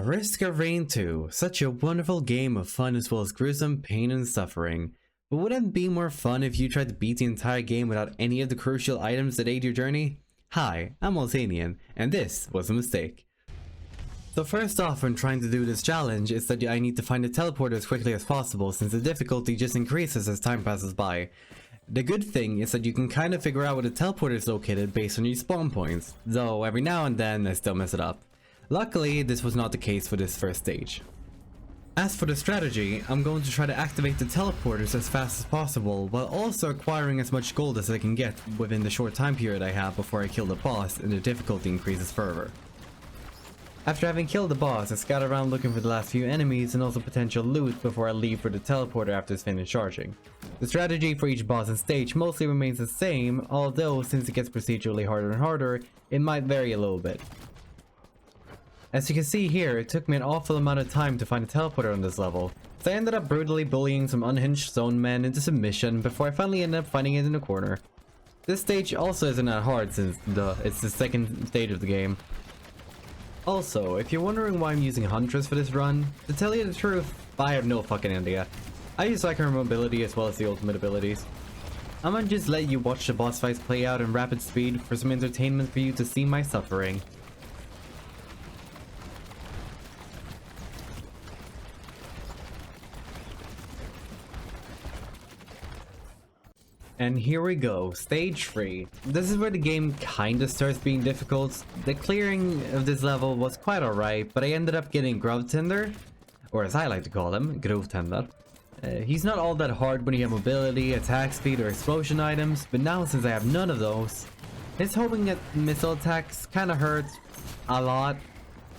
Risk of Rain 2, such a wonderful game of fun as well as gruesome pain and suffering. But wouldn't it be more fun if you tried to beat the entire game without any of the crucial items that aid your journey? Hi, I'm Altanion, and this was a mistake. So first off, when trying to do this challenge, is that I need to find a teleporter as quickly as possible since the difficulty just increases as time passes by. The good thing is that you can kind of figure out where the teleporter is located based on your spawn points, though every now and then I still mess it up. Luckily, this was not the case for this first stage. As for the strategy, I'm going to try to activate the teleporters as fast as possible, while also acquiring as much gold as I can get within the short time period I have before I kill the boss and the difficulty increases further. After having killed the boss, I scout around looking for the last few enemies and also potential loot before I leave for the teleporter after it's finished charging. The strategy for each boss and stage mostly remains the same, although since it gets procedurally harder and harder, it might vary a little bit. As you can see here, it took me an awful amount of time to find a teleporter on this level, so I ended up brutally bullying some unhinged zone men into submission before I finally ended up finding it in a corner. This stage also isn't that hard since it's the second stage of the game. Also, if you're wondering why I'm using Huntress for this run, to tell you the truth, I have no fucking idea. I use like her mobility as well as the ultimate abilities. I'm gonna just let you watch the boss fights play out in rapid speed for some entertainment for you to see my suffering. And here we go, stage 3. This is where the game kinda starts being difficult. The clearing of this level was quite alright, but I ended up getting Grovtender, or as I like to call him, Grovtender. He's not all that hard when you have mobility, attack speed, or explosion items, but now since I have none of those, his homing at missile attacks kinda hurts a lot.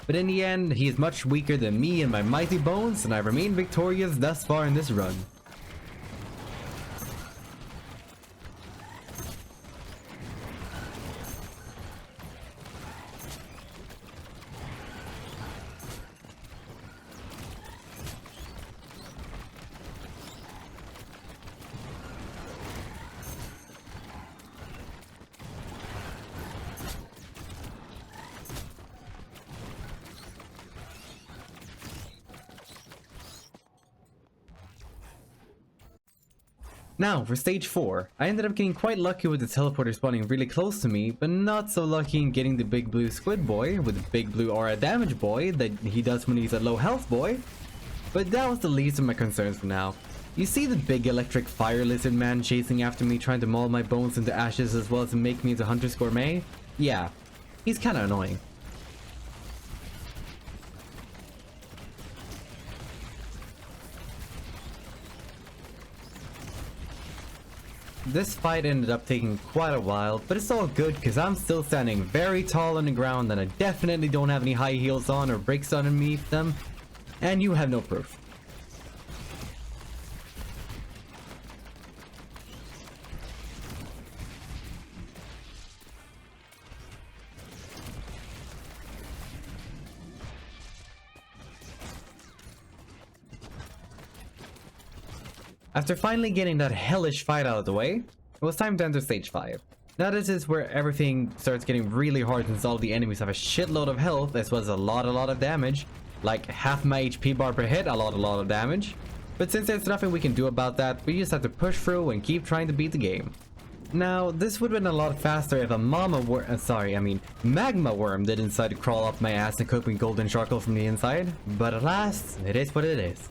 But in the end, he is much weaker than me and my mighty bones, and I remain victorious thus far in this run. Now, for stage 4, I ended up getting quite lucky with the teleporter spawning really close to me, but not so lucky in getting the big blue squid boy with the big blue aura damage boy that he does when he's a low health boy. But that was the least of my concerns for now. You see the big electric fire lizard man chasing after me trying to maul my bones into ashes as well as to make me into Hunter's Gourmet? Yeah, he's kinda annoying. This fight ended up taking quite a while, but it's all good because I'm still standing very tall on the ground and I definitely don't have any high heels on or brakes underneath them, and you have no proof. After finally getting that hellish fight out of the way, it was time to enter stage 5. Now this is where everything starts getting really hard since all the enemies have a shitload of health as well as a lot of damage. Like half my HP bar per hit, a lot of damage. But since there's nothing we can do about that, we just have to push through and keep trying to beat the game. Now, this would have been a lot faster if a magma worm didn't decide to crawl up my ass and cook me golden charcoal from the inside. But alas, it is what it is.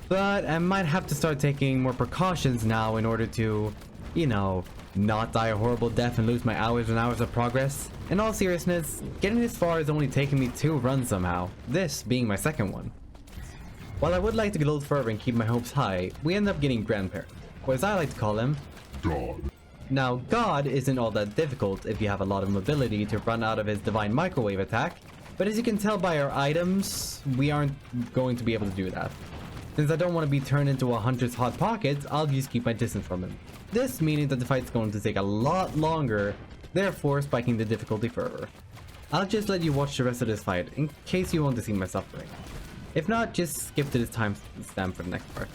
But I might have to start taking more precautions now in order to, you know, not die a horrible death and lose my hours and hours of progress. In all seriousness, getting this far is only taking me 2 runs somehow, this being my second one. While I would like to go further and keep my hopes high, we end up getting Grandparent, or as I like to call him, God. Now, God isn't all that difficult if you have a lot of mobility to run out of his divine microwave attack, but as you can tell by our items, we aren't going to be able to do that. Since I don't want to be turned into a hunter's hot pocket, I'll just keep my distance from him. This meaning that the fight's going to take a lot longer, therefore spiking the difficulty further. I'll just let you watch the rest of this fight in case you want to see my suffering. If not, just skip to this timestamp for the next part.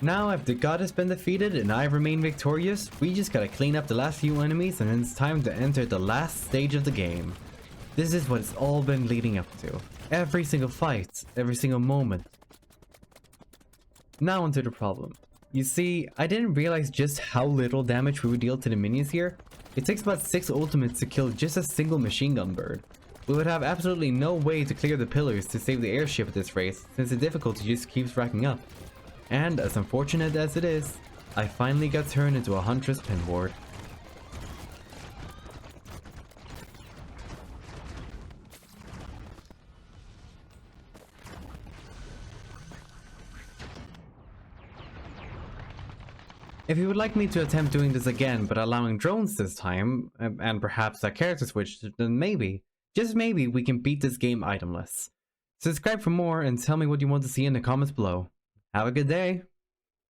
Now if the god has been defeated and I remain victorious, we just gotta clean up the last few enemies and then it's time to enter the last stage of the game. This is what it's all been leading up to. Every single fight, every single moment. Now onto the problem. You see, I didn't realize just how little damage we would deal to the minions here. It takes about 6 ultimates to kill just a single machine gun bird. We would have absolutely no way to clear the pillars to save the airship at this rate, since the difficulty just keeps racking up. And as unfortunate as it is, I finally got turned into a Huntress pinboard. If you would like me to attempt doing this again but allowing drones this time, and perhaps a character switch, then maybe, just maybe, we can beat this game itemless. Subscribe for more and tell me what you want to see in the comments below. Have a good day!